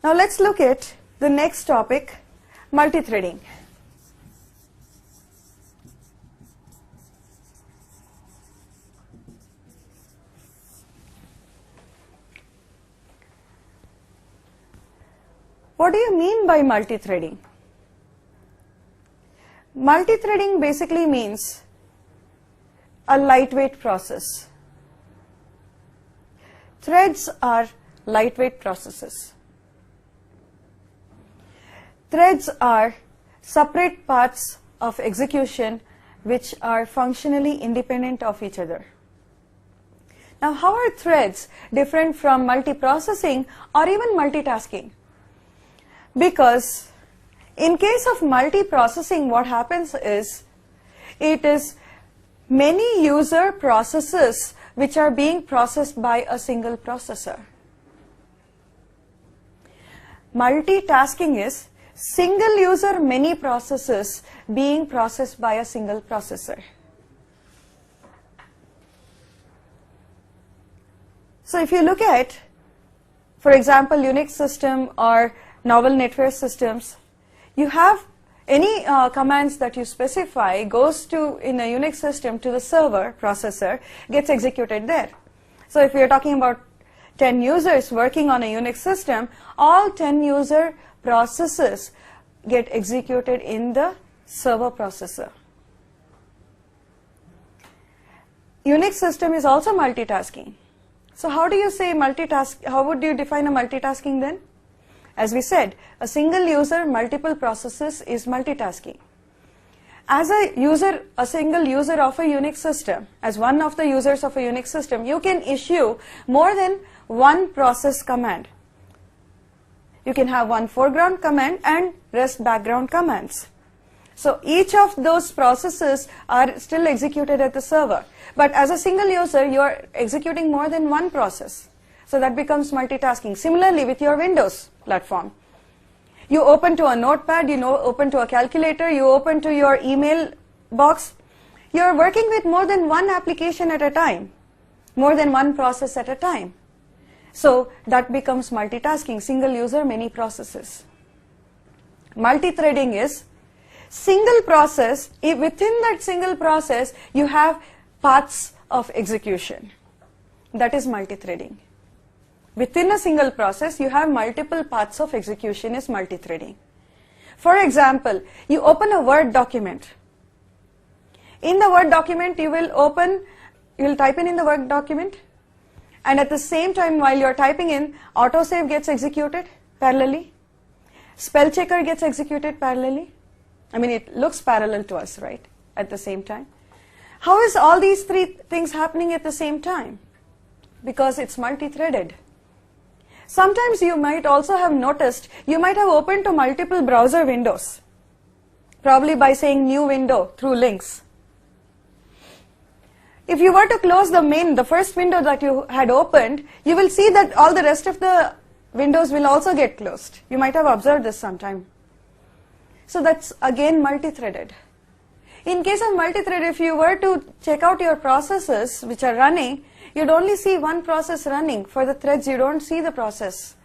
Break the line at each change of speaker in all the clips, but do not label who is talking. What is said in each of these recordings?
Now let's look at the next topic, multithreading. What do you mean by multithreading? Multithreading basically means a lightweight process. Threads are lightweight processes. Threads are separate paths of execution which are functionally independent of each other. Now, how are threads different from multiprocessing or even multitasking? Because in case of multiprocessing, what happens is, it is many user processes which are being processed by a single processor. Multitasking is single user many processes being processed by a single processor. So if you look at, for example, Unix system or novel network systems, you have any commands that you specify goes to, in a Unix system, to the server processor, gets executed there. So if we are talking about 10 users working on a Unix system, all 10 user processes get executed in the server processor. Unix system is also multitasking. So how do you say multitask? How would you define a multitasking then? As we said, a single user, multiple processes is multitasking. As a single user of a Unix system, as one of the users of a Unix system, you can issue more than one process command. You can have one foreground command and rest background commands. So each of those processes are still executed at the server. But as a single user, you are executing more than one process. So that becomes multitasking. Similarly with your Windows platform. You open to a notepad, you open to a calculator, you open to your email box. You are working with more than one application at a time, more than one process at a time. So that becomes multitasking, single user, many processes. Multithreading is single process, within that single process you have paths of execution. That is multithreading. Within a single process, you have multiple paths of execution is multithreading. For example, you open a Word document. In the Word document, you will type in the Word document, and at the same time while you are typing in, autosave gets executed parallelly. Spell checker gets executed parallelly. I mean, it looks parallel to us, right? At the same time. How is all these three things happening at the same time? Because it's multi-threaded. Sometimes you might also have noticed, you might have opened to multiple browser windows, probably by saying new window through links. If you were to close the first window that you had opened, you will see that all the rest of the windows will also get closed. You might have observed this sometime. So that's again multi-threaded. In case of multi-thread, if you were to check out your processes which are running, you'd only see one process running. For the threads, you don't see the process.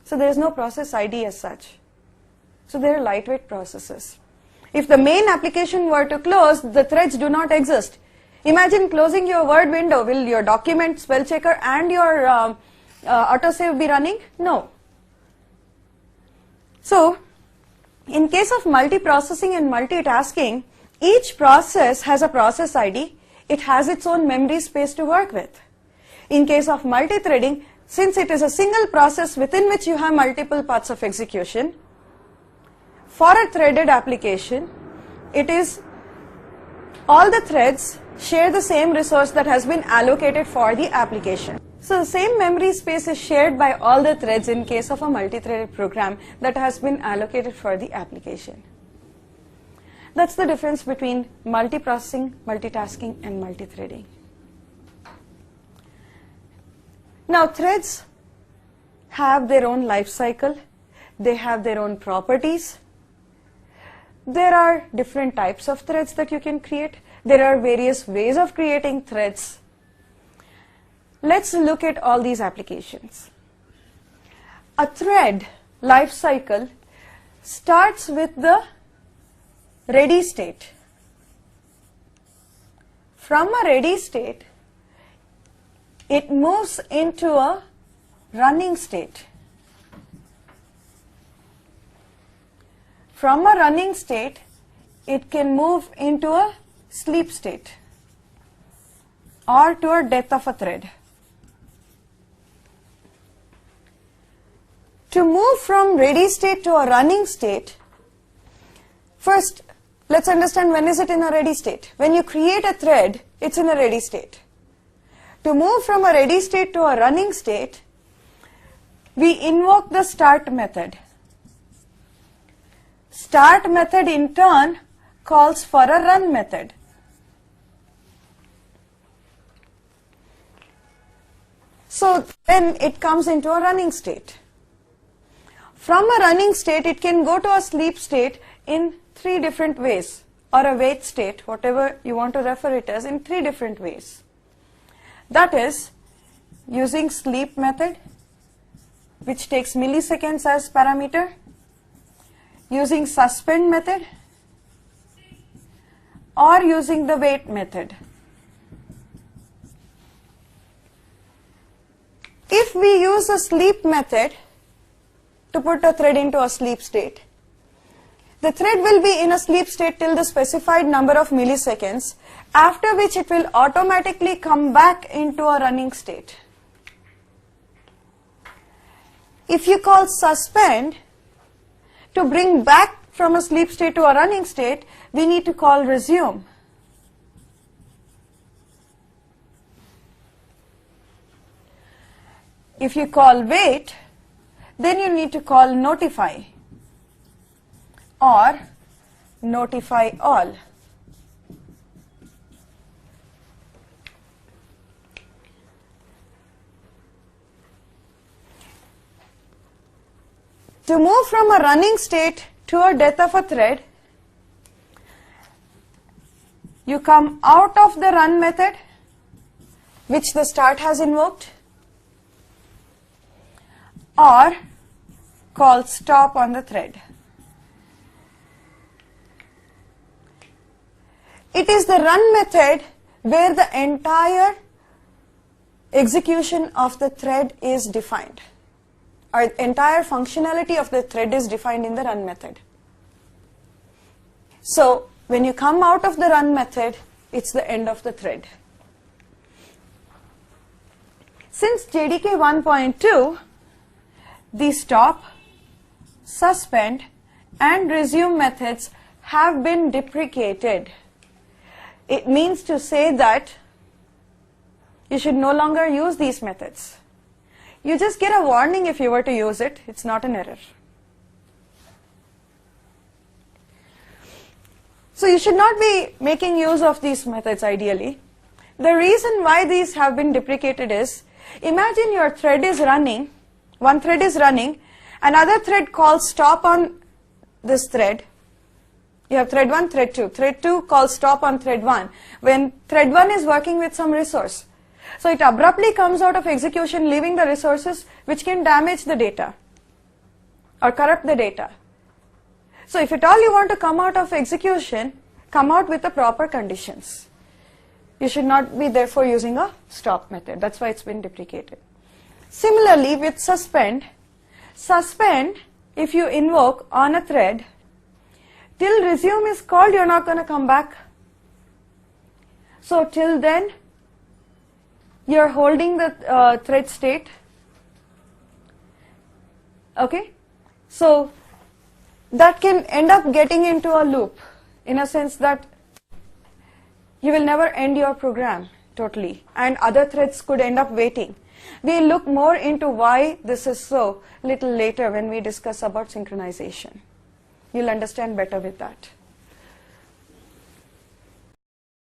So there is no process ID as such. So they are lightweight processes. If the main application were to close, the threads do not exist. Imagine closing your Word window. Will your document, spell checker and your autosave be running? No. So in case of multiprocessing and multitasking, each process has a process ID. It has its own memory space to work with. In case of multithreading, since it is a single process within which you have multiple paths of execution, for a threaded application, it is all the threads share the same resource that has been allocated for the application. So the same memory space is shared by all the threads in case of a multi-threaded program that has been allocated for the application. That's the difference between multiprocessing, multitasking, and multi-threading. Now threads have their own life cycle, they have their own properties. There are different types of threads that you can create. There are various ways of creating threads. Let's look at all these applications. A thread life cycle starts with the ready state. From a ready state, it moves into a running state. From a running state, it can move into a sleep state or to a death of a thread. To move from ready state to a running state, first let's understand when is it in a ready state. When you create a thread, it's in a ready state. To move from a ready state to a running state, we invoke the start method. Start method in turn calls for a run method. So then it comes into a running state. From a running state, it can go to a sleep state in 3 different ways, or a wait state, whatever you want to refer it as, in 3 different ways. That is, using sleep method, which takes milliseconds as parameter, using suspend method, or using the wait method. If we use a sleep method to put a thread into a sleep state, the thread will be in a sleep state till the specified number of milliseconds, after which it will automatically come back into a running state. If you call suspend, to bring back from a sleep state to a running state, we need to call resume. If you call wait, then you need to call notify or notify all. To move from a running state to a death of a thread, you come out of the run method, which the start has invoked, or call stop on the thread. It is the run method where the entire execution of the thread is defined. Or entire functionality of the thread is defined in the run method. So when you come out of the run method, it's the end of the thread. Since JDK 1.2, the stop, suspend, and resume methods have been deprecated. It means to say that you should no longer use these methods. You just get a warning if you were to use it. It's not an error. So you should not be making use of these methods ideally. The reason why these have been deprecated is, imagine your thread is running, one thread is running, another thread calls stop on this thread. You have thread 1, thread 2. Thread 2 calls stop on thread 1 when thread 1 is working with some resource. So it abruptly comes out of execution, leaving the resources which can damage the data or corrupt the data. So if at all you want to come out of execution, come out with the proper conditions. You should not be therefore using a stop method. That's why it's been deprecated. Similarly with suspend, if you invoke on a thread, till resume is called, you're not going to come back. So till then, you're holding the thread state. Okay? So that can end up getting into a loop, in a sense that you will never end your program totally, and other threads could end up waiting. We'll look more into why this is so little later when we discuss about synchronization. You'll understand better with that.